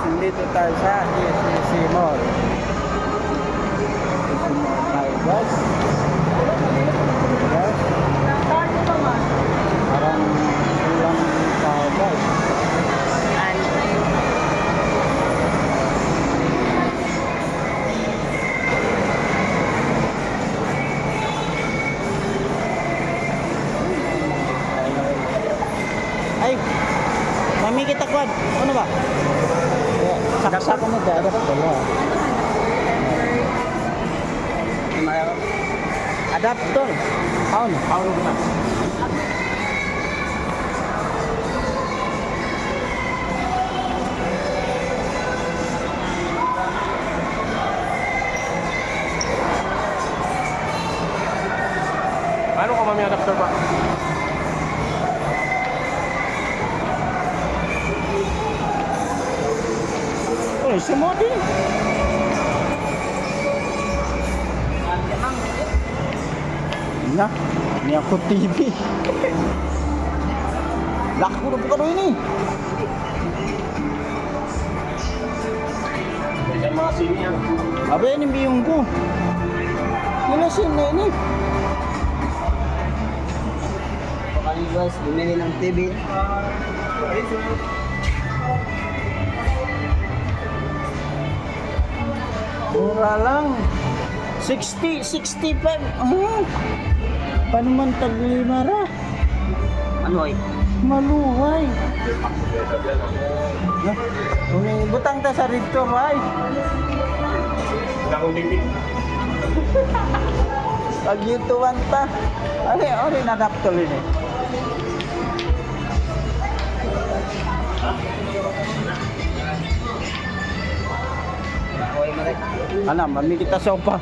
nandito tayo sa ECC Mall. ECC Mall tayo guys. Guys, parang kulang tao guys. Ay, mami kita kuad. Ano ba? Saksa ko mo dada ko dala. Adapter. Paano? Paano ba? Paano ka mami adapter ba? Ay, sumodi. Na, ini aku TV. Laku na po ini. Yan mga sini yan. Abe, ini biyong ko. Nilasin na ini. Kali guys, bumili ng TV. Mura lang. 60, 65. Paano man taglima ra? Ano ay? Maluway. Kung butang ta sa rito, ay. Wala akong limit. Pag yutuan ta. Ano na adapter ini? Hoy, Marek. Ano, mami kita sopa.